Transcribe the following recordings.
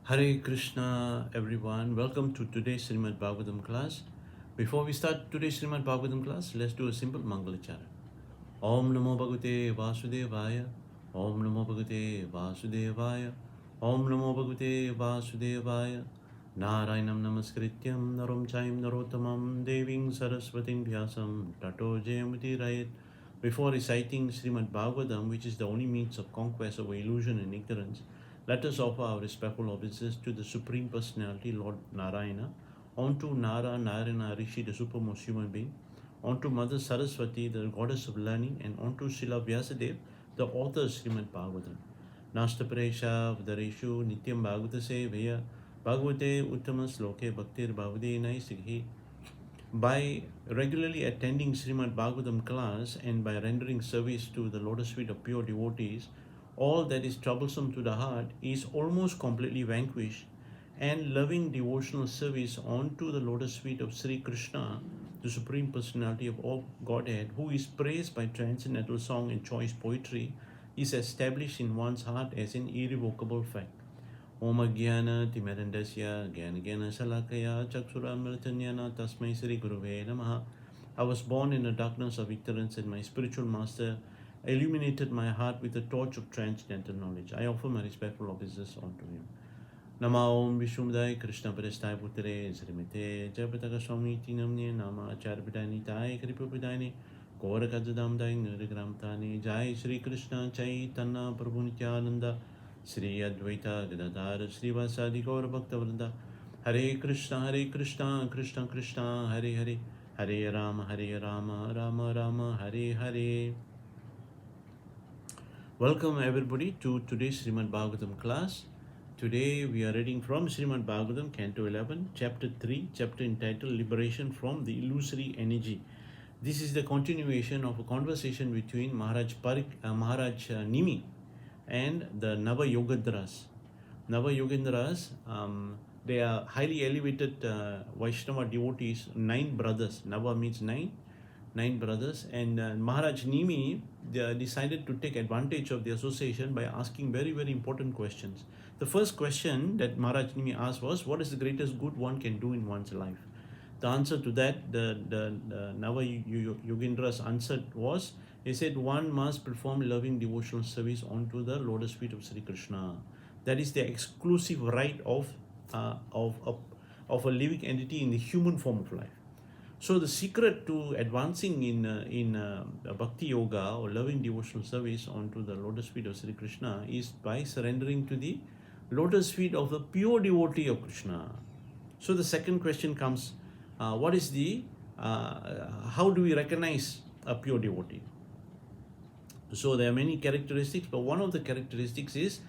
Hare Krishna, everyone. Welcome to today's Srimad Bhagavatam class. Before we start today's Srimad Bhagavatam class, let's do a simple Mangalachara. Om Namo Bhagavate Vasudevaya. Om Namo Bhagavate Vasudevaya. Om Namo Bhagavate Vasudevaya. Narayanam Namaskrityam Naram Chaim Narottamam Deving Saraswatim Vyasam Tato Jayamati Rayat. Before reciting Srimad Bhagavatam, which is the only means of conquest over illusion and ignorance, let us offer our respectful obeisances to the Supreme Personality, Lord Narayana, onto Narayana Rishi, the supermost human being, onto Mother Saraswati, the goddess of learning, and onto Srila Vyasadeva, the author of Srimad Bhagavatam. Nashtaparesha Vdareshu Nityam Bhagavata Sevaya Bhagavate Uttama Sloke Bhaktir Bhavade Naisighi. By regularly attending Srimad Bhagavatam class and by rendering service to the lotus feet of pure devotees, all that is troublesome to the heart is almost completely vanquished, and loving devotional service onto the lotus feet of Sri Krishna, the Supreme Personality of all Godhead, who is praised by transcendental song and choice poetry, is established in one's heart as an irrevocable fact. Om Jnana Timirandasya Jnana Salakaya Chaksuramritanyana Tasmai Sri Guruve Namaha. I was born in the darkness of ignorance, and my spiritual master illuminated my heart with the torch of transcendental knowledge. I offer my respectful obeisances unto him. Nama Om Vishumdai Krishna Parestai Putre Srimate Jayapataka Swami Tinamne Nama Acharpidani Tai Kripapidani Korakadzadam Dai Nirigram Tani Jai Sri Krishna Chaitanya Prabhu Nityananda Sri Advaita Gadadhar Srivasadi Gaur Bhaktavranda. Hare Krishna Krishna Krishna Hare Hare, Hare Rama Rama Rama Hare Hare. Welcome everybody to today's Srimad Bhagavatam class. Today we are reading from Srimad Bhagavatam, Canto 11, Chapter 3, chapter entitled Liberation from the Illusory Energy. This is the continuation of a conversation between Maharaj Nimi and the Nava Yogendras. Nava Yogendras, they are highly elevated Vaishnava devotees, 9 brothers. Nava means 9 brothers, and Maharaj Nimi decided to take advantage of the association by asking very, very important questions. The first question that Maharaj Nimi asked was, what is the greatest good one can do in one's life? The answer to that, the Nava Yogendras answered was, he said, one must perform loving devotional service onto the lotus feet of Sri Krishna. That is the exclusive right of a living entity in the human form of life. So the secret to advancing in bhakti yoga or loving devotional service onto the lotus feet of Sri Krishna is by surrendering to the lotus feet of the pure devotee of Krishna. So the second question comes, what is the how do we recognize a pure devotee? So there are many characteristics, but one of the characteristics is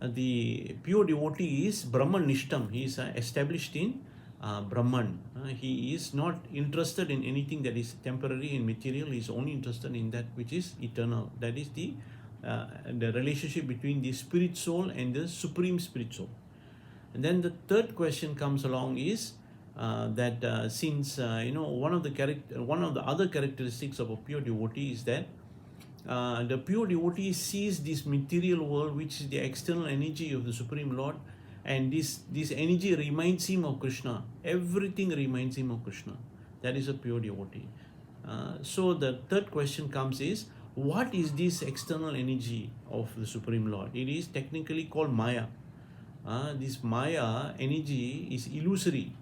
the pure devotee is Brahman Nishtam. He is established in Brahman. He is not interested in anything that is temporary and material. He is only interested in that which is eternal. That is the relationship between the spirit soul and the supreme spirit soul. And then the third question comes along is that since one of the other characteristics of a pure devotee is that the pure devotee sees this material world, which is the external energy of the Supreme Lord, and this energy reminds him of Krishna. Everything reminds him of Krishna. That is a pure devotee. So the third question comes is, what is this external energy of the Supreme Lord? It is technically called Maya. This Maya energy is illusory.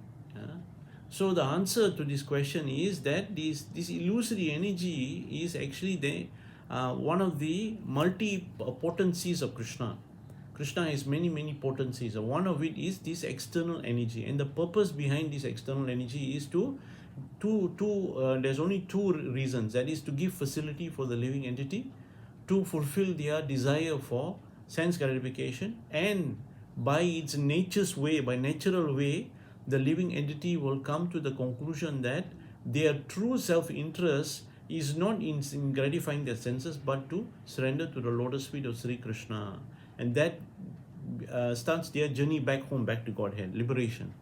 So the answer to this question is that this illusory energy is actually one of the multi-potencies of Krishna. Krishna has many potencies. One of it is this external energy, and the purpose behind this external energy is there's only two reasons. That is to give facility for the living entity to fulfill their desire for sense gratification, and by its natural way, the living entity will come to the conclusion that their true self-interest is not in gratifying their senses, but to surrender to the lotus feet of Sri Krishna. And that starts their journey back home, back to Godhead, liberation.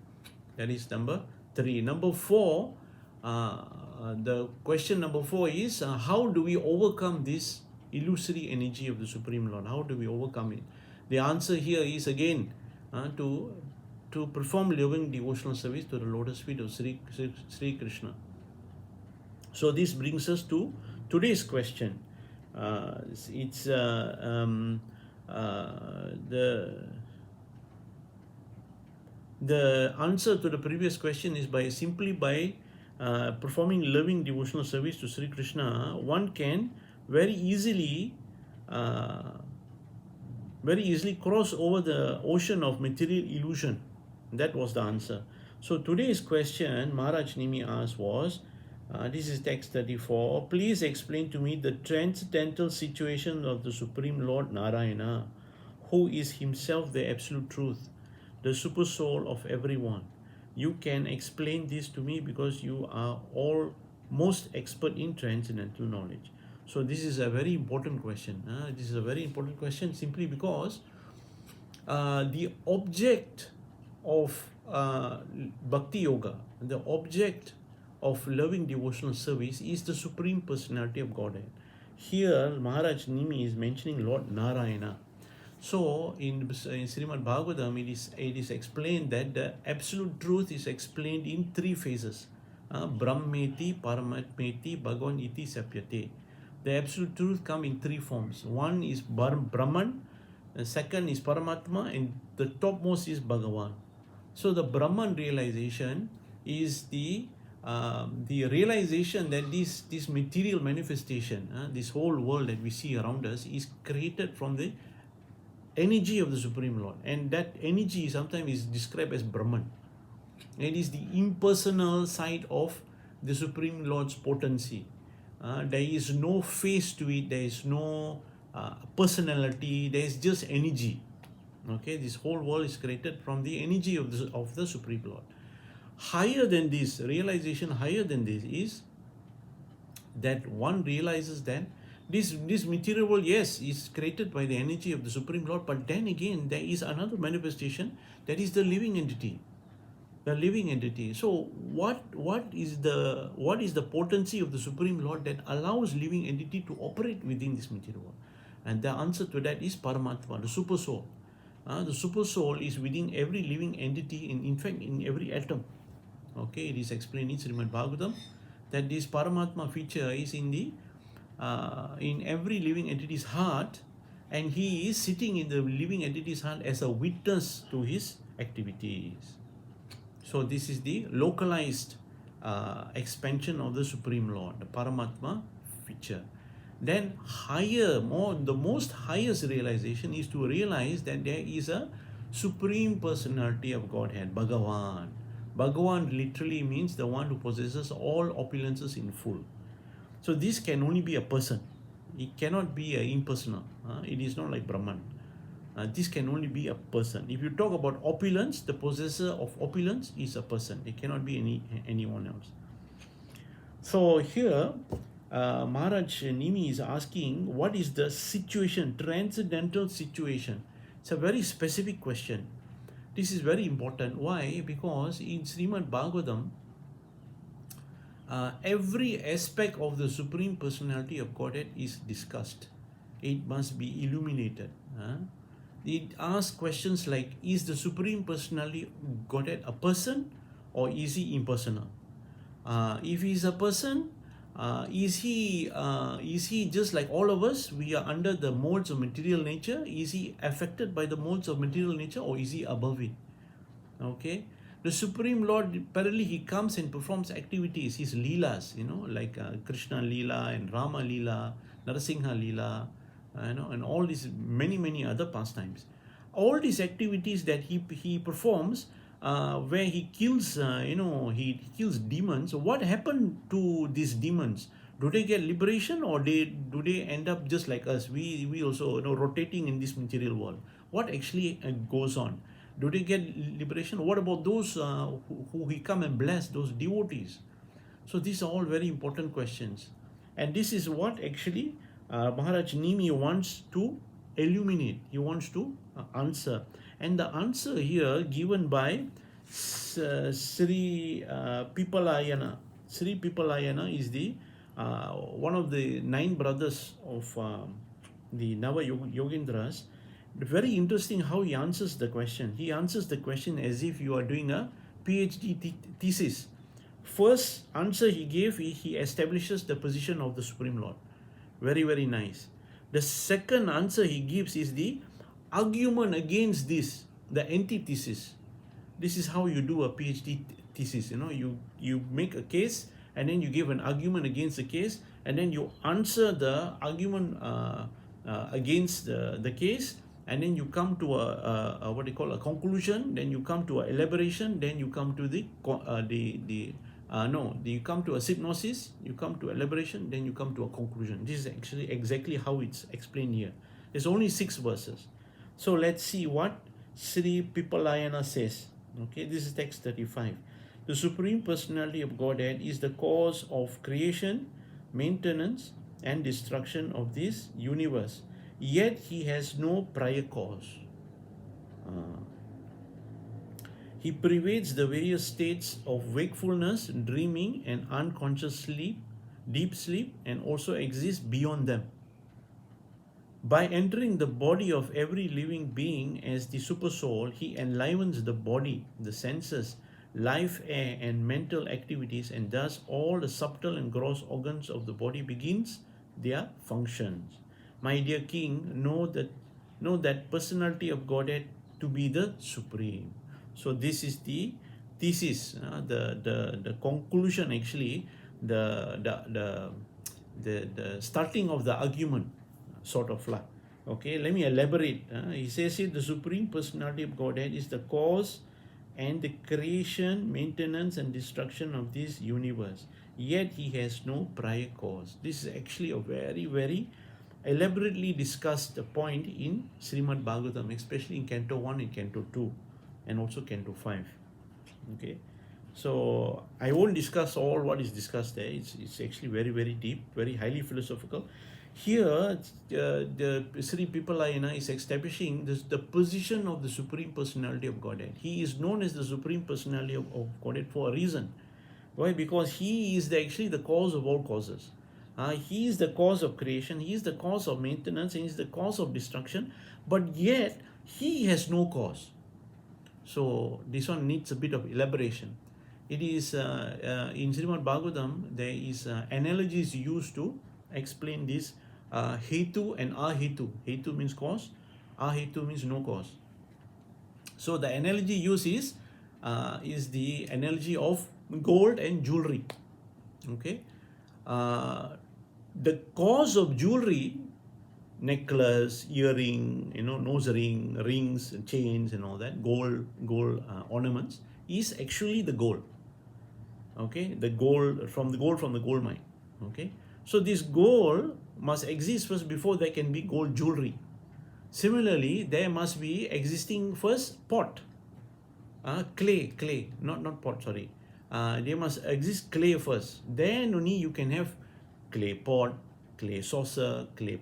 That is number 3. Number 4, the question number 4 is, how do we overcome this illusory energy of the Supreme Lord? How do we overcome it? The answer here is again to perform living devotional service to the lotus feet of Sri Krishna. So this brings us to today's question. It's the answer to the previous question is simply by performing loving devotional service to Sri Krishna, one can very easily cross over the ocean of material illusion. That was the answer. So today's question Maharaj Nimi asked was, this is text 34, please explain to me the transcendental situation of the Supreme Lord Narayana, who is himself the absolute truth, the super soul of everyone. You can explain this to me because you are all most expert in transcendental knowledge. So this is a very important question. This is a very important question simply because the object of Bhakti Yoga, the object of loving devotional service is the Supreme Personality of Godhead. Here, Maharaj Nimi is mentioning Lord Narayana. So, in Srimad Bhagavatam, it is explained that the absolute truth is explained in three phases. Brahmeti, Paramatmeti, Bhagavan iti sapyate. The absolute truth comes in three forms. One is Brahman, the second is Paramatma, and the topmost is Bhagavan. So the Brahman realization is the realization that this material manifestation, this whole world that we see around us, is created from the energy of the Supreme Lord, and that energy sometimes is described as Brahman. It is the impersonal side of the Supreme Lord's potency. There is no face to it, there is no personality, there is just energy. Okay, this whole world is created from the energy of the Supreme Lord. Higher than this, realization higher than this is that one realizes that this material world, yes, is created by the energy of the Supreme Lord, but then again there is another manifestation, that is the living entity. The living entity. So what is the potency of the Supreme Lord that allows living entity to operate within this material world? And the answer to that is Paramatma, the super soul. The super soul is within every living entity, in fact in every atom. Okay, it is explained in Srimad Bhagavatam that this Paramatma feature is in every living entity's heart, and he is sitting in the living entity's heart as a witness to his activities. So this is the localized expansion of the Supreme Lord, the Paramatma feature. Then the most highest realization is to realize that there is a Supreme Personality of Godhead, Bhagavan. Bhagavan literally means the one who possesses all opulences in full. So this can only be a person. It cannot be impersonal. It is not like Brahman. This can only be a person. If you talk about opulence, the possessor of opulence is a person. It cannot be anyone else. So here, Maharaj Nimi is asking, what is the situation, transcendental situation? It's a very specific question. This is very important. Why? Because in Srimad Bhagavatam, every aspect of the Supreme Personality of Godhead is discussed. It must be illuminated. It asks questions like, is the Supreme Personality of Godhead a person, or is he impersonal? If he is a person, is he just like all of us? We are under the molds of material nature. Is he affected by the molds of material nature, or is he above it? Okay, the Supreme Lord, apparently he comes and performs activities, his leelas, like Krishna leela and Rama leela, Narasimha leela, and all these many other pastimes. All these activities that he performs, where he kills, he kills demons. What happened to these demons? Do they get liberation, or do they end up just like us? We also rotating in this material world. What actually goes on? Do they get liberation? What about those who he come and bless, those devotees? So these are all very important questions, and this is what actually Maharaj Nimi wants to illuminate. He wants to answer, and the answer here given by Sri Pipalayana. Sri Pipalayana is the one of the 9 brothers of the Nava Yogendras, Very interesting how he answers the question. He answers the question as if you are doing a PhD thesis. First answer he gave, he establishes the position of the Supreme Lord. Very, very nice. The second answer he gives is the argument against this, the antithesis. This is how you do a PhD thesis. You make a case and then you give an argument against the case, and then you answer the argument against the case, and then you come to a what they call a conclusion, then you come to an elaboration, then you come to you come to a synopsis, you come to elaboration, then you come to a conclusion. This is actually exactly how it's explained here. There's only 6 verses. So let's see what Sri Pipalayana says. Okay, this is text 35. The Supreme Personality of Godhead is the cause of creation, maintenance, and destruction of this universe. Yet he has no prior cause. He pervades the various states of wakefulness, dreaming, and unconscious sleep, deep sleep, and also exists beyond them. By entering the body of every living being as the supersoul, he enlivens the body, the senses, life air, and mental activities, and thus all the subtle and gross organs of the body begins their functions. My dear King, know that personality of Godhead to be the supreme. So this is the thesis, the conclusion, actually, the starting of the argument, sort of like. Okay, let me elaborate. He says here, the Supreme Personality of Godhead is the cause and the creation, maintenance, and destruction of this universe. Yet he has no prior cause. This is actually a very, very elaborately discussed point in Srimad Bhagavatam, especially in Canto 1 and Canto 2, and also Canto 5. Okay, so I won't discuss all what is discussed there. It's actually very, very deep, very highly philosophical. Here, the Sri Pipalayana is establishing the position of the Supreme Personality of Godhead. He is known as the Supreme Personality of Godhead for a reason. Why? Because he is actually the cause of all causes. He is the cause of creation, he is the cause of maintenance, and he is the cause of destruction, but yet he has no cause. So this one needs a bit of elaboration. It is in Srimad Bhagavatam, there is analogies used to explain this hetu and ahetu. Hetu means cause, ahetu means no cause. So the analogy used is the analogy of gold and jewelry. Okay, the cause of jewelry, necklace, earring, nose ring, rings, and chains, and all that, gold ornaments, is actually the gold. Okay, the gold from the gold mine. Okay, so this gold must exist first before there can be gold jewelry. Similarly, there must be existing first pot, clay, not pot, sorry. There must exist clay first. Then only you can have clay pot, clay saucer, clay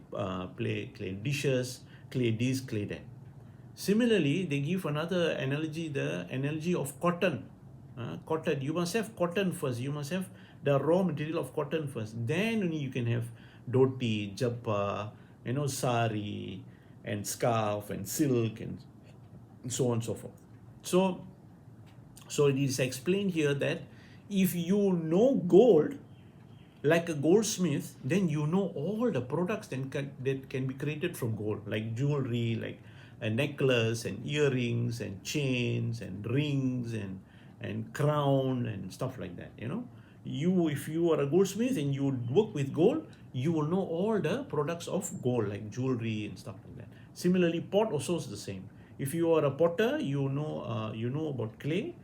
dishes, clay this, clay that. Similarly, they give another analogy, the analogy of cotton. Cotton, you must have cotton first. You must have the raw material of cotton first. Then only you can have dhoti, jappa, sari, and scarf, and silk, and so on and so forth. So it is explained here that if you know gold, like a goldsmith, then you know all the products that can be created from gold, like jewelry, like a necklace, and earrings, and chains, and rings, and crown, and stuff like that. If you are a goldsmith and you work with gold, you will know all the products of gold, like jewelry and stuff like that. Similarly, pot also is the same. If you are a potter, you know about clay.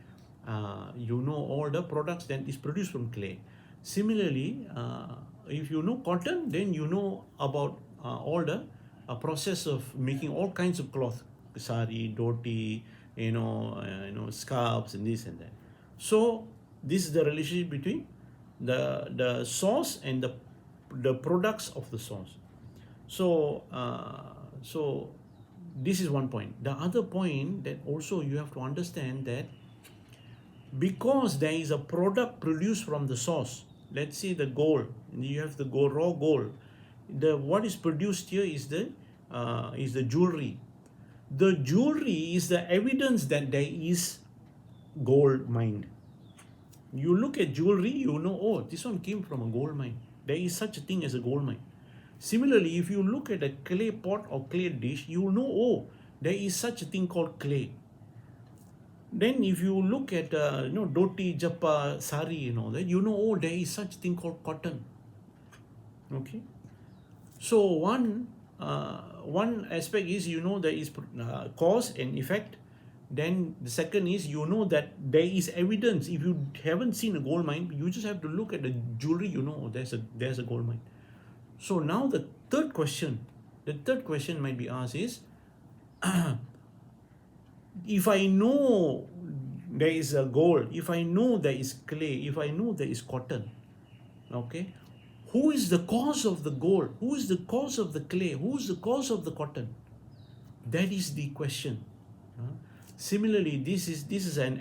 You know all the products that is produced from clay. Similarly, if you know cotton, then you know about all the process of making all kinds of cloth, sari, dhoti, scarves, and this and that. So this is the relationship between the source and the products of the source. So this is one point. The other point that also you have to understand that because there is a product produced from the source, let's say the gold, you have the raw gold. What is produced here is the jewelry. The jewelry is the evidence that there is gold mined. You look at jewelry, you know, oh, this one came from a gold mine. There is such a thing as a gold mine. Similarly, if you look at a clay pot or clay dish, you know, oh, there is such a thing called clay. Then if you look at, dhoti, jappa, sari and all that, you know, oh, there is such a thing called cotton. Okay. So one aspect is, you know, there is cause and effect. Then the second is, you know, that there is evidence. If you haven't seen a gold mine, you just have to look at the jewelry, you know, oh, there's a gold mine. So now the third question might be asked is, if I know there is a gold, if I know there is clay, if I know there is cotton, okay, who is the cause of the gold? Who is the cause of the clay? Who is the cause of the cotton? That is the question. Similarly, this is an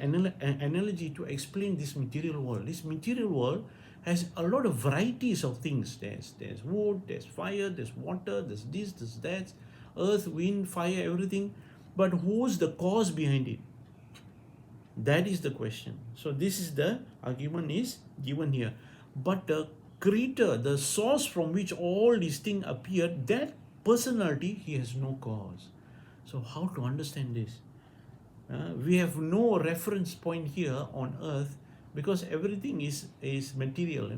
analogy to explain this material world. This material world has a lot of varieties of things. There's wood, there's fire, there's water, there's this, there's that, earth, wind, fire, everything. But who's the cause behind it? That is the question. So this is the argument is given here. But the creator, the source from which all these things appear, that personality, he has no cause. So how to understand this? We have no reference point here on earth, because everything is material.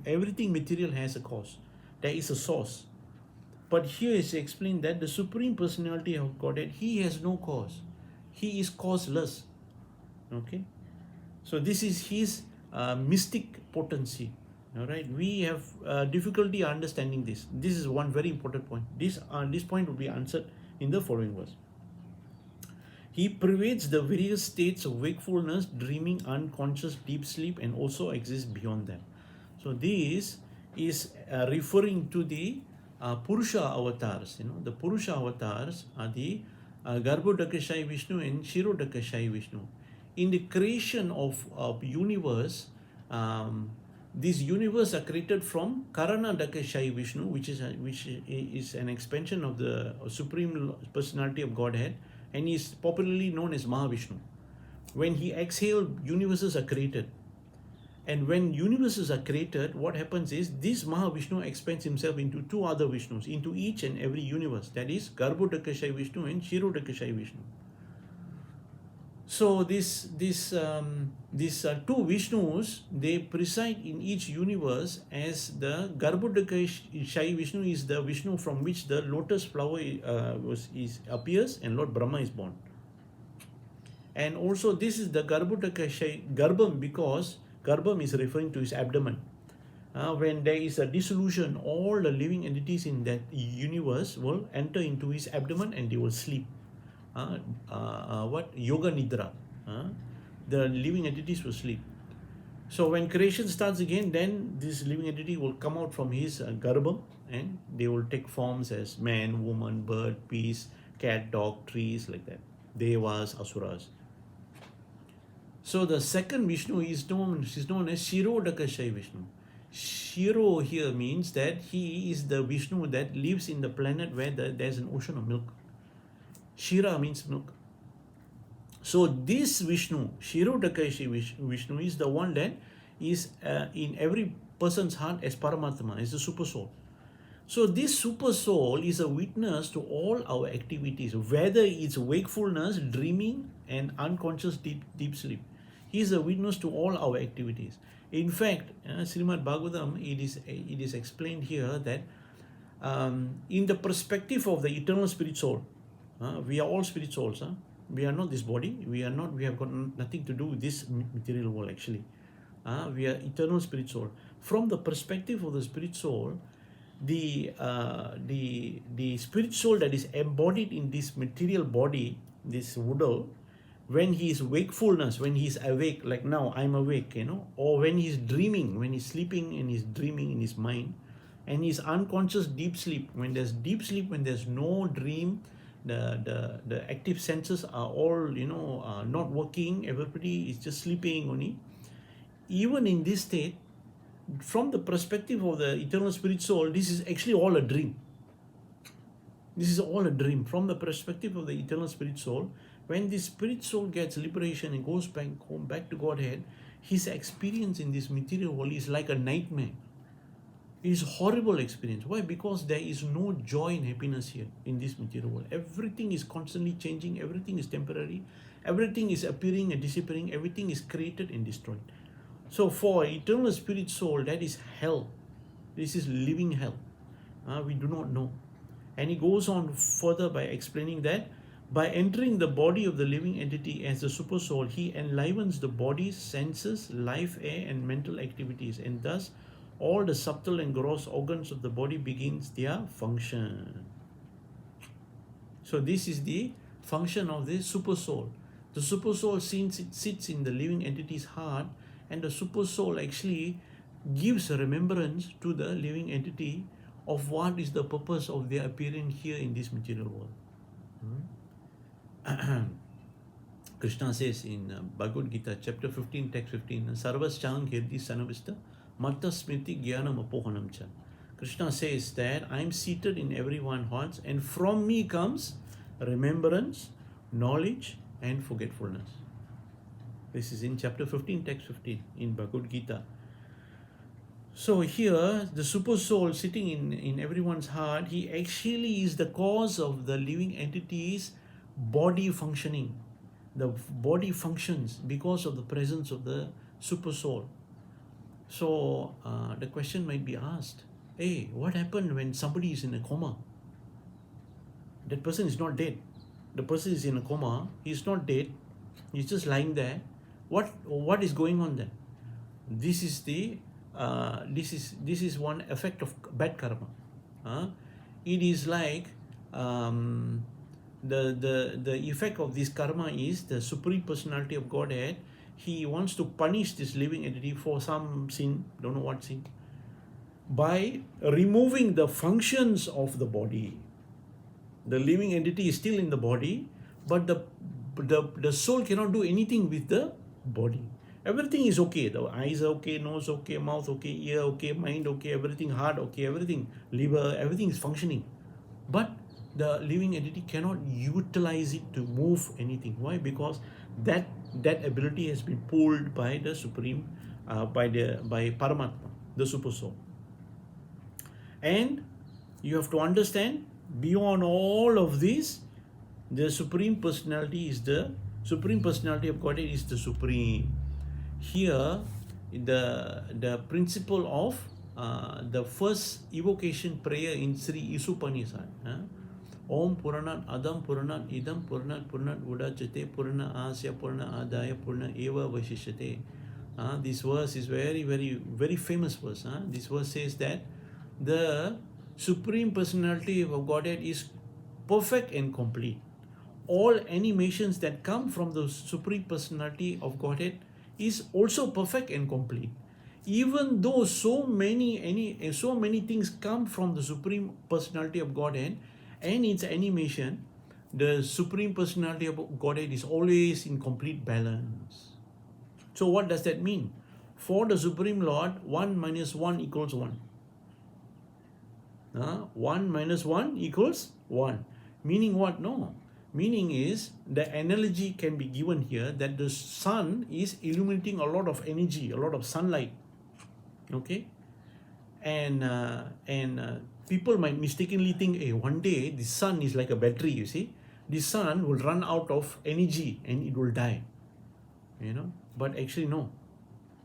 Everything material has a cause. There is a source. But here is explained that the Supreme Personality of Godhead, he has no cause. He is causeless. Okay? So this is his mystic potency. All right? We have difficulty understanding this. This is one very important point. This point will be answered in the following verse. He pervades the various states of wakefulness, dreaming, unconscious, deep sleep, and also exists beyond them. So this is referring to the Purusha avatars. You know, the Purusha avatars are the Garbhodakashayi Vishnu and Shirodakashayi Vishnu. In the creation of universe, these universe are created from Karanadakashayi Vishnu, which is an expansion of the Supreme Personality of Godhead, and is popularly known as Mahavishnu. When he exhaled, universes are created. And when universes are created, what happens is this Mahavishnu expands himself into two other Vishnus, into each and every universe. That is Garbhodakashayi Vishnu and Shirodakashayi Vishnu. So these two Vishnus, they preside in each universe as the Garbhodakashayi Vishnu is the Vishnu from which the lotus flower appears and Lord Brahma is born. And also this is the Garbhodakashayi Garbham, because Garbham is referring to his abdomen. When there is a dissolution, all the living entities in that universe will enter into his abdomen and they will sleep. Yoga Nidra. The living entities will sleep. So when creation starts again, then this living entity will come out from his Garbham, and they will take forms as man, woman, bird, beast, cat, dog, trees, like that. Devas, Asuras. So the second Vishnu is known as Shirodakashayi Vishnu. Shiro here means that he is the Vishnu that lives in the planet where there's an ocean of milk. Shira means milk. So this Vishnu, Shirodakashayi Vishnu, is the one that is in every person's heart as Paramatma, as the super soul. So this super soul is a witness to all our activities, whether it's wakefulness, dreaming, and unconscious deep sleep. He is a witness to all our activities. In fact, Srimad Bhagavatam, it is explained here that in the perspective of the eternal spirit soul, we are all spirit souls. We are not this body. We have got nothing to do with this material world actually. We are eternal spirit soul. From the perspective of the spirit soul, the spirit soul that is embodied in this material body, this woodle, when he is wakefulness, when he is awake, like now I'm awake, or when he's dreaming, when he's sleeping and he's dreaming in his mind, and he's unconscious deep sleep. When there's deep sleep, when there's no dream, the active senses are all not working, everybody is just sleeping only. Even in this state, from the perspective of the eternal spirit soul, this is actually all a dream. This is all a dream. From the perspective of the eternal spirit soul, when the spirit soul gets liberation and goes back home, back to Godhead, his experience in this material world is like a nightmare. It is a horrible experience. Why? Because there is no joy and happiness here in this material world. Everything is constantly changing. Everything is temporary. Everything is appearing and disappearing. Everything is created and destroyed. So for eternal spirit soul, that is hell. This is living hell. We do not know. And he goes on further by explaining that by entering the body of the living entity as the super soul, he enlivens the body's senses, life, air, and mental activities, and thus all the subtle and gross organs of the body begins their function. So this is the function of the super soul. The super soul, since it sits in the living entity's heart, and the super soul actually gives a remembrance to the living entity of what is the purpose of their appearing here in this material world. Krishna says in Bhagavad Gita, chapter 15, text 15, Sarvas Chang Hirdi Sanavista Matta Smriti Jnanam Apohanam Cha. Krishna says that I am seated in everyone's hearts, and from me comes remembrance, knowledge, and forgetfulness. This is in chapter 15, text 15 in Bhagavad Gita. So here, the super soul sitting in everyone's heart, he actually is the cause of the living entity's body functioning. The body functions because of the presence of the super soul. So the question might be asked, hey, what happened when somebody is in a coma? That person is not dead. The person is in a coma, he's not dead, he's just lying there. What is going on then? This is the this is one effect of bad karma. It is like the effect of this karma is the Supreme Personality of Godhead. He wants to punish this living entity for some sin, don't know what sin, by removing the functions of the body. The living entity is still in the body, but the soul cannot do anything with the body. Everything is okay. The eyes are okay, nose okay, mouth okay, ear okay, mind okay, everything, heart okay, everything, liver, everything is functioning. But the living entity cannot utilize it to move anything. Why? Because that ability has been pulled by the Supreme, by Paramatma, the Super Soul. And you have to understand, beyond all of this, the Supreme Personality is the Supreme Personality of Godhead is the Supreme. Here, the principle of the first evocation prayer in Sri Isupanisad, Om Puranat Adam Puranat Idam Puranat Puranat Udachate Purana Asya Purana Adaya Purana Eva Vashishyate. This verse is very, very, very famous verse. This verse says that the Supreme Personality of Godhead is perfect and complete. All animations that come from the Supreme Personality of Godhead is also perfect and complete. Even though so many things come from the Supreme Personality of Godhead and its animation, the Supreme Personality of Godhead is always in complete balance. So what does that mean? For the Supreme Lord, 1 minus 1 equals 1. 1 minus 1 equals 1. Meaning what? No. Meaning is, the analogy can be given here that the sun is illuminating a lot of energy, a lot of sunlight. Okay? And people might mistakenly think, hey, one day the sun is like a battery, you see. The sun will run out of energy and it will die. But actually no.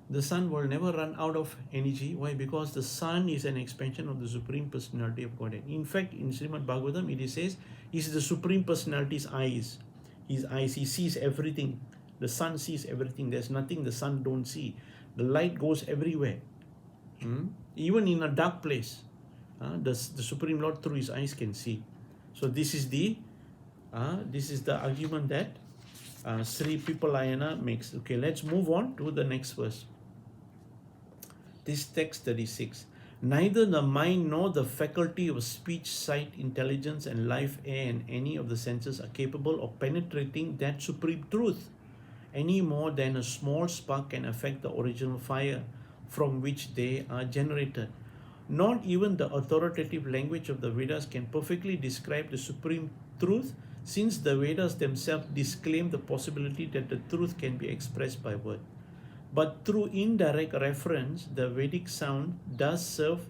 The sun will never run out of energy. Why? Because the sun is an expansion of the Supreme Personality of Godhead. In fact, in Srimad Bhagavatam, it says, is the Supreme Personality's eyes. His eyes, he sees everything. The sun sees everything. There's nothing the sun don't see. The light goes everywhere. Even in a dark place, the Supreme Lord through his eyes can see. So this is the argument that Sri Pipalayana makes. Okay, let's move on to the next verse. This text 36. Neither the mind nor the faculty of speech, sight, intelligence, and life, air, and any of the senses are capable of penetrating that supreme truth any more than a small spark can affect the original fire from which they are generated. Not even the authoritative language of the Vedas can perfectly describe the supreme truth, since the Vedas themselves disclaim the possibility that the truth can be expressed by word. But through indirect reference, the Vedic sound does serve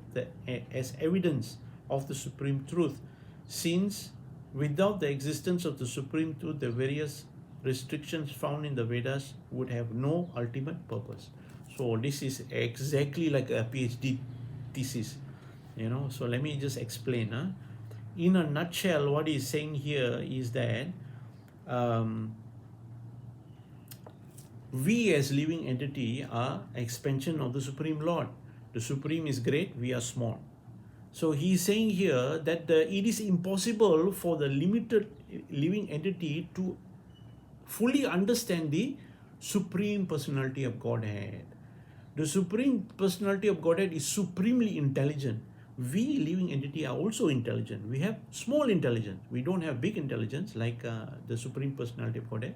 as evidence of the supreme truth, since without the existence of the supreme truth, the various restrictions found in the Vedas would have no ultimate purpose. So this is exactly like a PhD thesis, So let me just explain. In a nutshell, what he's saying here is that um, we as living entity are expansion of the Supreme Lord. The Supreme is great, we are small. So he's saying here that it is impossible for the limited living entity to fully understand the Supreme Personality of Godhead. The Supreme Personality of Godhead is supremely intelligent. We living entity are also intelligent. We have small intelligence. We don't have big intelligence like the Supreme Personality of Godhead.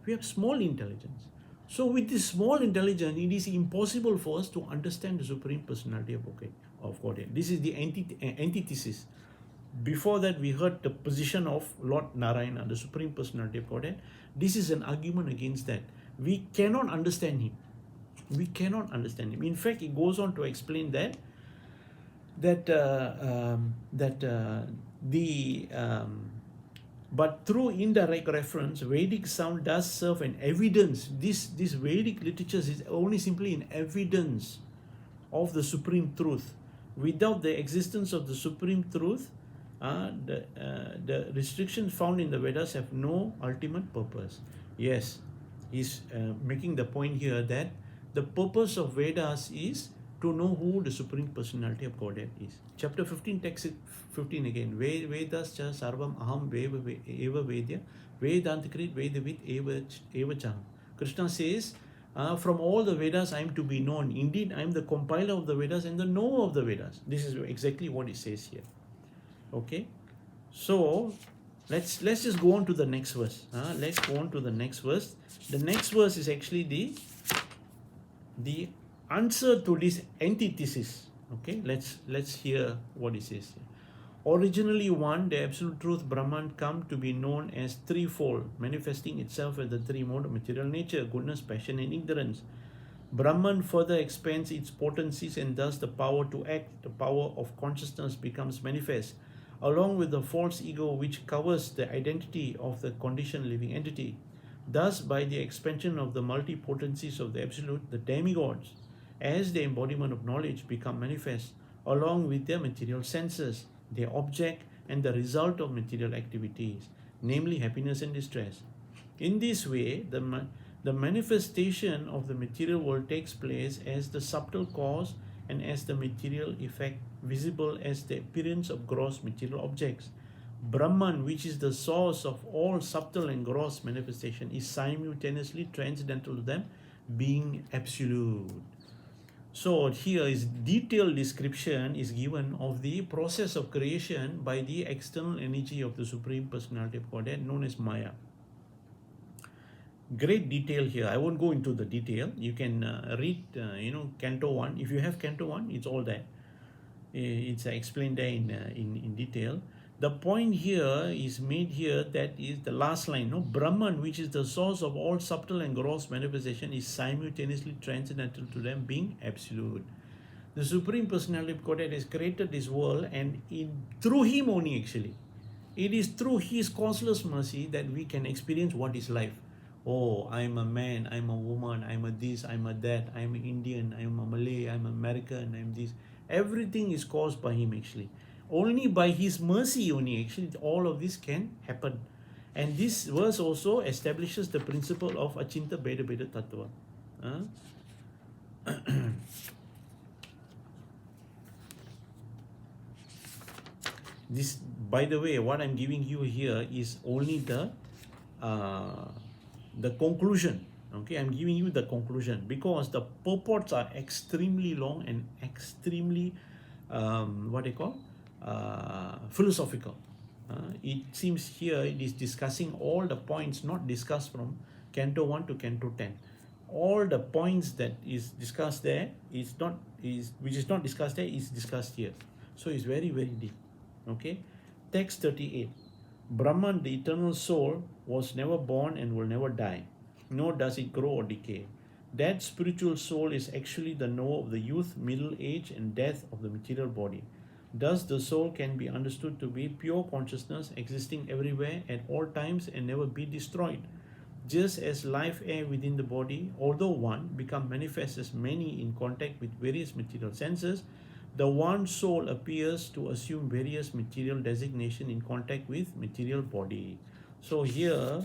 We have small intelligence. So with this small intelligence, it is impossible for us to understand the Supreme Personality of Godhead. This is the antithesis. Before that, we heard the position of Lord Narayana, the Supreme Personality of Godhead. This is an argument against that. We cannot understand him. We cannot understand him. In fact, it goes on to explain that but through indirect reference, Vedic sound does serve an evidence. This Vedic literature is only simply an evidence of the supreme truth. Without the existence of the supreme truth, the restrictions found in the Vedas have no ultimate purpose. Yes, he's making the point here that the purpose of Vedas is to know who the Supreme Personality of Godhead is. Chapter 15, text 15 again. Vedas cha sarvam aham eva vedya vedantikrit vedavid eva cha. Krishna says, from all the Vedas I am to be known. Indeed, I am the compiler of the Vedas and the knower of the Vedas. This is exactly what it says here. Okay, so let's just go on to the next verse. Let's go on to the next verse. The next verse is actually the answer to this antithesis. Okay, let's hear what it says here. Originally one, the absolute truth Brahman come to be known as threefold, manifesting itself as the three mode of material nature: goodness, passion, and ignorance. Brahman further expands its potencies, and thus the power to act, the power of consciousness, becomes manifest, along with the false ego which covers the identity of the conditioned living entity. Thus, by the expansion of the multi-potencies of the Absolute, the demigods, as the embodiment of knowledge, become manifest, along with their material senses, their object, and the result of material activities, namely happiness and distress. In this way, the manifestation of the material world takes place as the subtle cause and as the material effect, visible as the appearance of gross material objects. Brahman, which is the source of all subtle and gross manifestation, is simultaneously transcendental to them, being absolute. So here is detailed description is given of the process of creation by the external energy of the Supreme Personality of Godhead, known as Maya. Great detail here. I won't go into the detail. You can read, Canto 1. If you have Canto 1, it's all there. It's explained there in detail. The point here is made here, that is the last line. No, Brahman, which is the source of all subtle and gross manifestation, is simultaneously transcendental to them, being absolute. The Supreme Personality of Godhead has created this world, and through Him only, actually. It is through His causeless mercy that we can experience what is life. Oh, I'm a man, I'm a woman, I'm a this, I'm a that, I'm an Indian, I'm a Malay, I'm American, I'm this. Everything is caused by Him, actually. Only by His mercy only, actually, all of this can happen. And this verse also establishes the principle of Achinta Beda Beda Tattva. This, by the way, what I'm giving you here is only the conclusion. Okay, I'm giving you the conclusion because the purports are extremely long and extremely philosophical. It seems here it is discussing all the points not discussed from Canto 1 to Canto 10. all the points that is discussed there is not is which is not discussed there is discussed here. So it's very, very deep. Okay. Text 38. Brahman, the eternal soul, was never born and will never die, nor does it grow or decay. That spiritual soul is actually the knower of the youth, middle age, and death of the material body. Thus, the soul can be understood to be pure consciousness existing everywhere at all times and never be destroyed. Just as life air within the body, although one, become manifest as many in contact with various material senses, the one soul appears to assume various material designation in contact with material body. So here,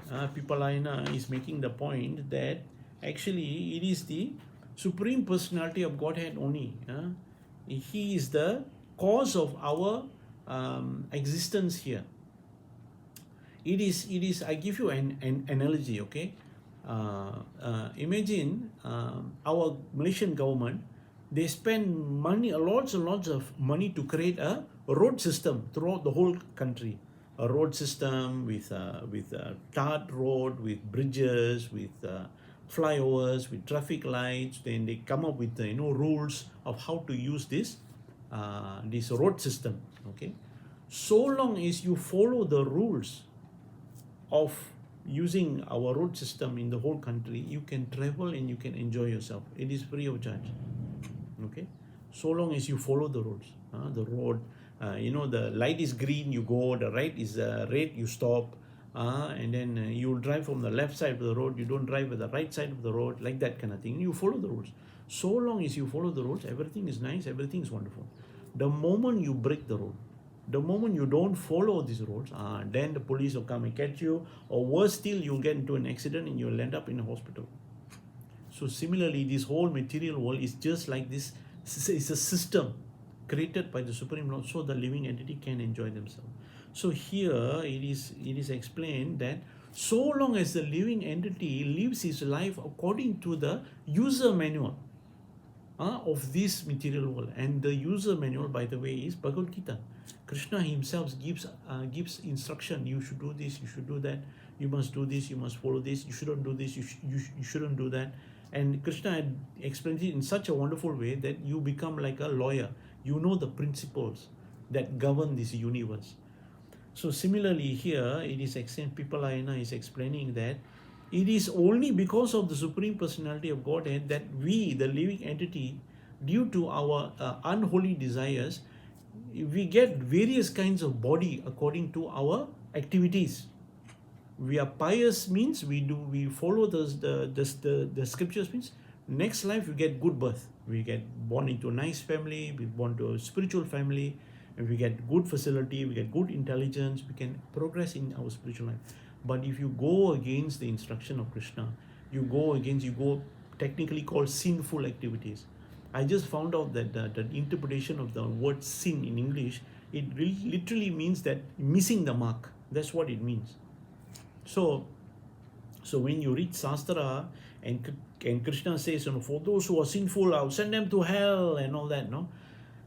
Pipalayana is making the point that actually it is the Supreme Personality of Godhead only. He is the cause of our existence here. It is. I give you an analogy, okay? Imagine our Malaysian government, they spend money, lots and lots of money to create a road system throughout the whole country. A road system with tarred road, with bridges, with flyovers, with traffic lights. Then they come up with rules of how to use this road system. Okay, so long as you follow the rules of using our road system in the whole country, you can travel and you can enjoy yourself. It is free of charge. Okay, so long as you follow the rules. The road, the light is green, you go. The right is red, you stop. And then you drive from the left side of the road. You don't drive at the right side of the road, like that kind of thing. You follow the rules. So long as you follow the rules, everything is nice, everything is wonderful. The moment you break the rule, the moment you don't follow these rules, then the police will come and catch you, or worse still, you'll get into an accident and you'll end up in a hospital. So similarly, this whole material world is just like this. It's a system created by the Supreme Lord so the living entity can enjoy themselves. So here it is explained that so long as the living entity lives his life according to the user manual of this material world, and the user manual, by the way, is Bhagavad Gita. Krishna himself gives instruction. You should do this, you should do that, you must do this, you must follow this, you shouldn't do this, you shouldn't do that. And Krishna had explained it in such a wonderful way that you become like a lawyer. You know the principles that govern this universe. So similarly here, it is explained, Pipalayana is explaining that it is only because of the Supreme Personality of Godhead that we, the living entity, due to our unholy desires, we get various kinds of body according to our activities. We are pious means we follow the scriptures means next life we get good birth. We get born into a nice family, we born to a spiritual family, and we get good facility, we get good intelligence, we can progress in our spiritual life. But if you go against the instruction of Krishna, you go technically called sinful activities. I just found out that the interpretation of the word sin in English, it really literally means that missing the mark. That's what it means. So when you read Shastra and Krishna says, for those who are sinful, I'll send them to hell and all that, no?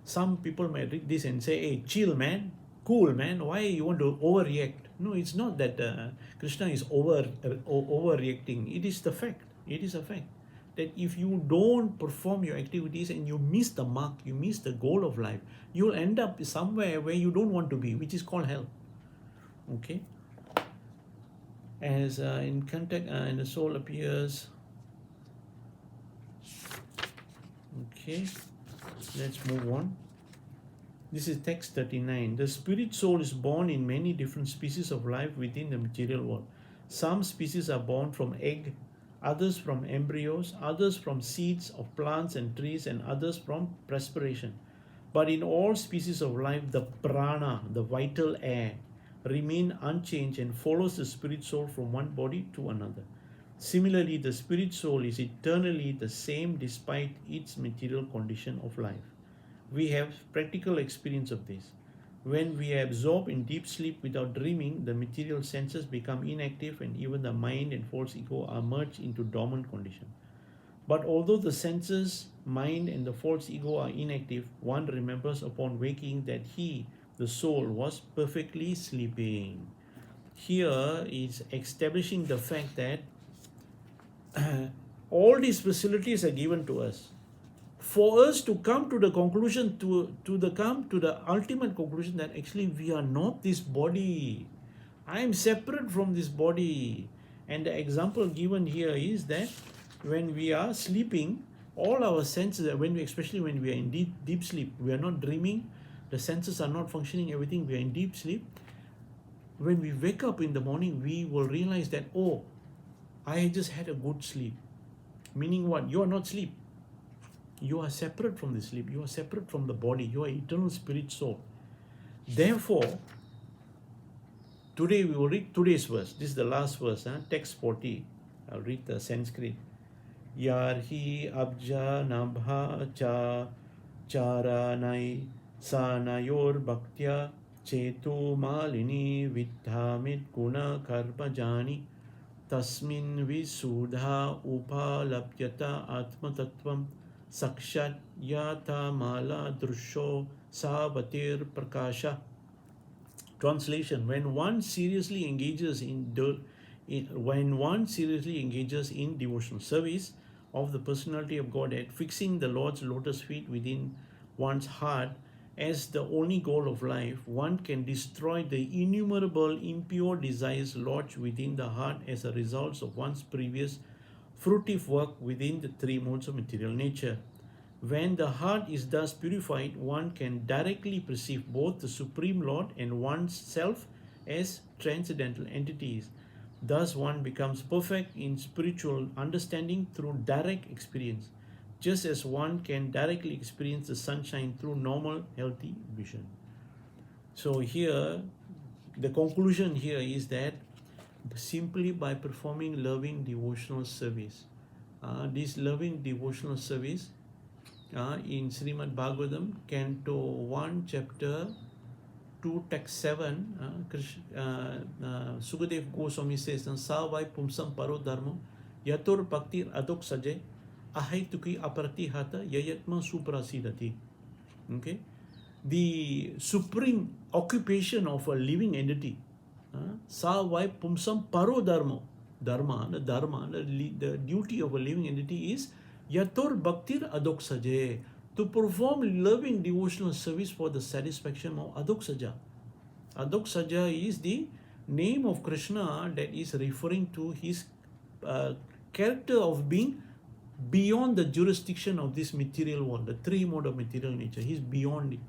Some people might read this and say, hey, chill, man, cool, man, why you want to overreact? No, it's not that Krishna is overreacting. It is the fact. It is a fact that if you don't perform your activities and you miss the mark, you miss the goal of life, you'll end up somewhere where you don't want to be, which is called hell. Okay? As in contact and the soul appears. Okay, let's move on. This is text 39. The spirit soul is born in many different species of life within the material world. Some species are born from egg, others from embryos, others from seeds of plants and trees, and others from perspiration. But in all species of life, the prana, the vital air, remain unchanged and follows the spirit soul from one body to another. Similarly, the spirit soul is eternally the same despite its material condition of life. We have practical experience of this. When we are absorbed in deep sleep without dreaming, the material senses become inactive and even the mind and false ego are merged into dormant condition. But although the senses, mind and the false ego are inactive, one remembers upon waking that he, the soul, was perfectly sleeping. Here is establishing the fact that all these facilities are given to us. For us to come to the conclusion, come to the ultimate conclusion that actually we are not this body. I am separate from this body. And the example given here is that when we are sleeping, all our senses, especially when we are in deep sleep, we are not dreaming, the senses are not functioning, everything, we are in deep sleep. When we wake up in the morning, we will realize that, oh, I just had a good sleep. Meaning what? You are not sleep. You are separate from the sleep. You are separate from the body. You are eternal spirit soul. Therefore, today we will read today's verse. This is the last verse, text 40. I'll read the Sanskrit. Yarhi abja nabha cha charanai sanayor bhaktya chetu malini vidhamit guna karmajani tasmin visudha upalabhyata atmatattvam sakshat yata mala drusho savatir prakasha. Translation: when one seriously engages in devotional service of the personality of Godhead, fixing the Lord's lotus feet within one's heart as the only goal of life, one can destroy the innumerable impure desires lodged within the heart as a result of one's previous fruitive work within the three modes of material nature. When the heart is thus purified, one can directly perceive both the Supreme Lord and one's self as transcendental entities. Thus, one becomes perfect in spiritual understanding through direct experience, just as one can directly experience the sunshine through normal, healthy vision. So here, the conclusion here is that simply by performing loving devotional service, this loving devotional service in Srimad Bhagavatam, Canto 1, Chapter 2, Text 7, Sukadev Goswami says, Sa vai pumsam paro dharma yator bhaktir adok sajay ahaituki apartihata yayatma suprasidati. Okay? The supreme occupation of a living entity, sa vai pumsam paro dharma, the duty of a living entity is yator bhaktir adok sajay, to perform loving devotional service for the satisfaction of adok saja. Adok saja is the name of Krishna that is referring to his character of being beyond the jurisdiction of this material world, the three mode of material nature. He's beyond it.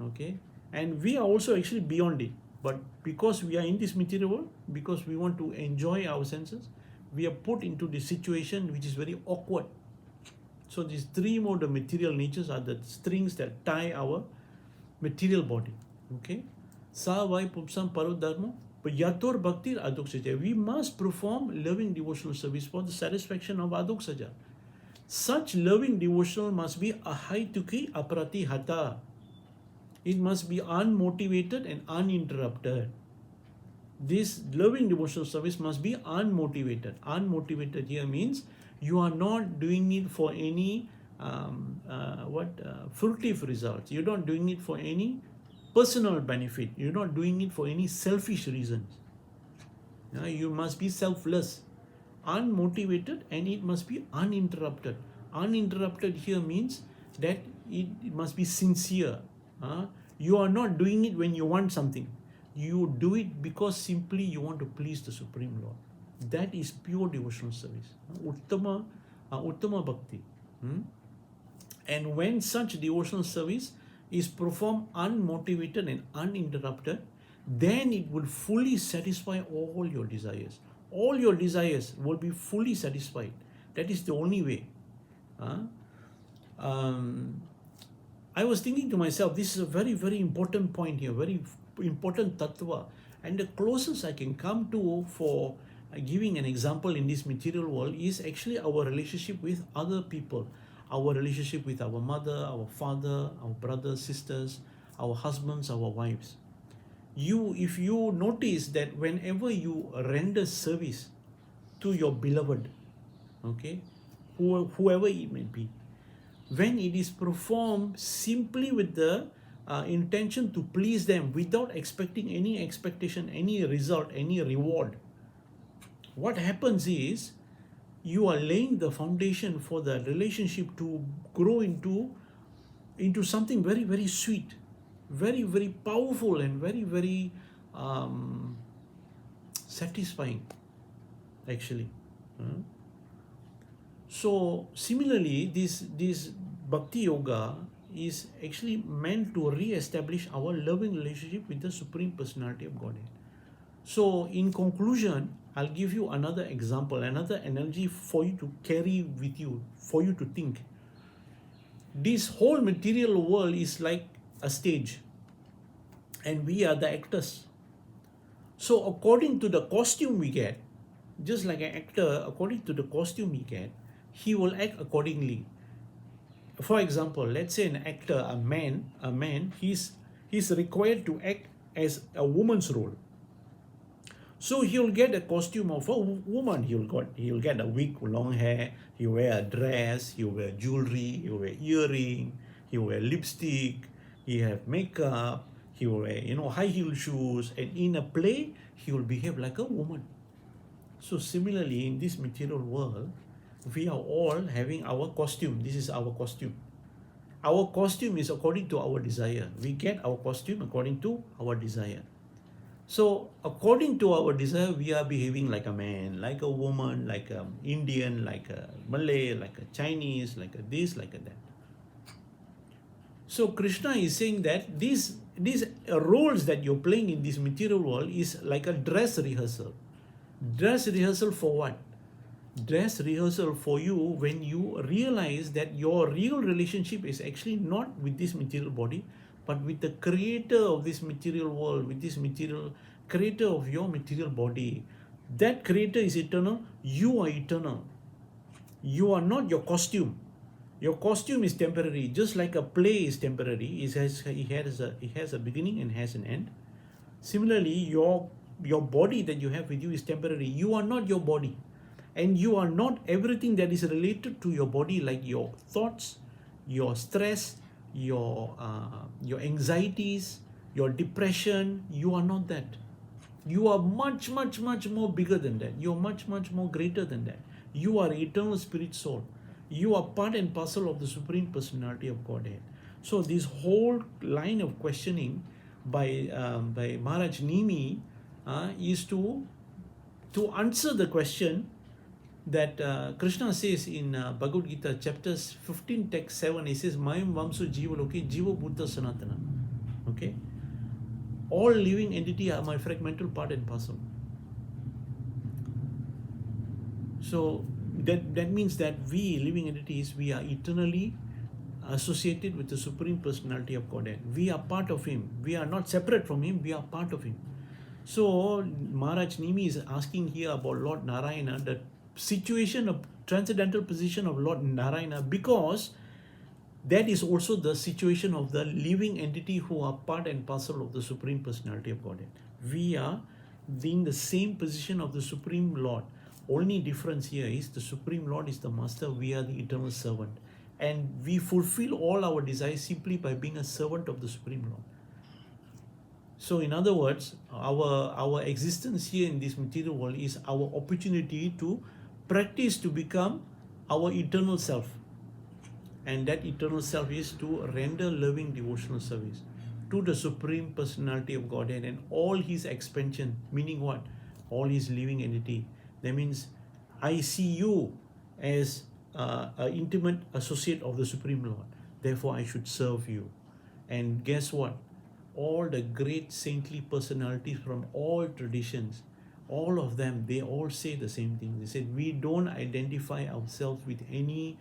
Okay? And we are also actually beyond it. But because we are in this material world, because we want to enjoy our senses, we are put into this situation which is very awkward. So these three mode of material natures are the strings that tie our material body. Okay? Sa vai pupsam paro dharma, but yator bhaktir adok saja. We must perform loving devotional service for the satisfaction of adok saja. Such loving devotional must be ahaituki aparatihata. It must be unmotivated and uninterrupted. This loving devotional service must be unmotivated. Unmotivated here means you are not doing it for any fruitive results. You're not doing it for any personal benefit. You're not doing it for any selfish reasons. You must be selfless, unmotivated, and it must be uninterrupted. Uninterrupted here means that it must be sincere. You are not doing it when you want something. You do it because simply you want to please the Supreme Lord. That is pure devotional service. Uttama bhakti. And when such devotional service is performed unmotivated and uninterrupted, then it will fully satisfy all your desires. All your desires will be fully satisfied. That is the only way. I was thinking to myself, this is a very, very important point here, very important tattva. And the closest I can come to for giving an example in this material world is actually our relationship with other people. Our relationship with our mother, our father, our brothers, sisters, our husbands, our wives. If you notice that whenever you render service to your beloved, okay, whoever it may be, when it is performed simply with the intention to please them without expecting any expectation, any result, any reward, what happens is you are laying the foundation for the relationship to grow into something very, very sweet, very, very powerful, and very, very satisfying, actually. Uh, So similarly, this bhakti yoga is actually meant to re-establish our loving relationship with the Supreme Personality of Godhead. So in conclusion, I'll give you another example, another analogy for you to carry with you, for you to think. This whole material world is like a stage, and we are the actors. So according to the costume we get, just like an actor, according to the costume he get, he will act accordingly. For example, let's say an actor, a man, he's required to act as a woman's role. So he'll get a costume of a woman. He'll get a wig, long hair. He'll wear a dress. He'll wear jewelry. He'll wear earring. He'll wear lipstick. He have makeup. He will wear high heel shoes. And in a play, he will behave like a woman. So similarly, in this material world, we are all having our costume. This is our costume. Our costume is according to our desire. We get our costume according to our desire. So according to our desire, we are behaving like a man, like a woman, like an Indian, like a Malay, like a Chinese, like a this, like a that. So Krishna is saying that these roles that you're playing in this material world is like a dress rehearsal. Dress rehearsal for what? Dress rehearsal for you when you realize that your real relationship is actually not with this material body, but with the creator of this material world, with this material creator of your material body. That creator is eternal. You are eternal. You are not your costume. Your costume is temporary, just like a play is temporary. It has a beginning and has an end. Similarly, your body that you have with you is temporary. You are not your body. And you are not everything that is related to your body, like your thoughts, your stress, your anxieties, your depression. You are not that. You are much, much, much more bigger than that. You are much, much more greater than that. You are eternal spirit soul. You are part and parcel of the Supreme Personality of Godhead. So this whole line of questioning by Maharaj Nimi is to answer the question that Krishna says in Bhagavad Gita chapters 15 text 7. He says Mayam Vamsu Jiva Loke Jiva Buddha Sanatana. Okay, all living entity are my fragmental part and parcel. So that means that we living entities, we are eternally associated with the Supreme Personality of Godhead. We are part of Him. We are not separate from Him. We are part of Him. So Maharaj Nimi is asking here about Lord Narayana, the situation of transcendental position of Lord Narayana, because that is also the situation of the living entity who are part and parcel of the Supreme Personality of Godhead. We are in the same position of the Supreme Lord. Only difference here is the Supreme Lord is the master, we are the eternal servant. And we fulfill all our desires simply by being a servant of the Supreme Lord. So in other words, our existence here in this material world is our opportunity to practice to become our eternal self. And that eternal self is to render loving devotional service to the Supreme Personality of Godhead and all His expansion, meaning what? All His living entity. That means I see you as an intimate associate of the Supreme Lord. Therefore, I should serve you. And guess what? All the great saintly personalities from all traditions, all of them, they all say the same thing. They said, we don't identify ourselves with any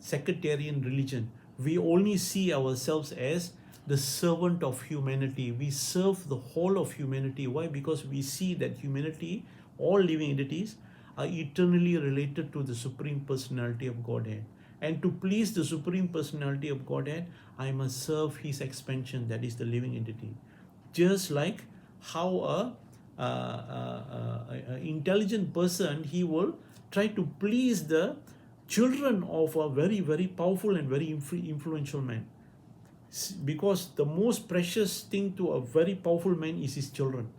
sectarian religion. We only see ourselves as the servant of humanity. We serve the whole of humanity. Why? Because we see that humanity, all living entities, are eternally related to the Supreme Personality of Godhead. And to please the Supreme Personality of Godhead, I must serve His expansion, that is the living entity. Just like how a intelligent person, he will try to please the children of a very, very powerful and very influential man. Because the most precious thing to a very powerful man is his children.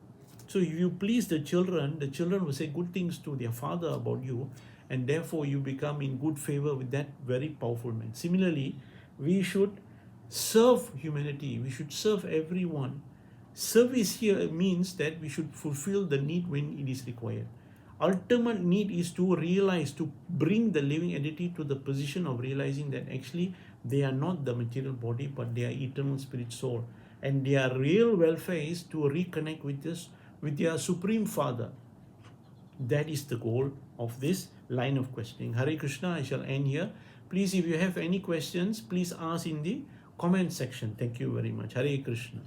So if you please the children will say good things to their father about you, and therefore you become in good favor with that very powerful man. Similarly, we should serve humanity, we should serve everyone. Service here means that we should fulfill the need when it is required. Ultimate need is to realize, to bring the living entity to the position of realizing that actually they are not the material body, but they are eternal spirit soul, and their real welfare is to reconnect with this, with their supreme father. That is the goal of this line of questioning. Hare Krishna, I shall end here. Please, if you have any questions, please ask in the comment section. Thank you very much. Hare Krishna.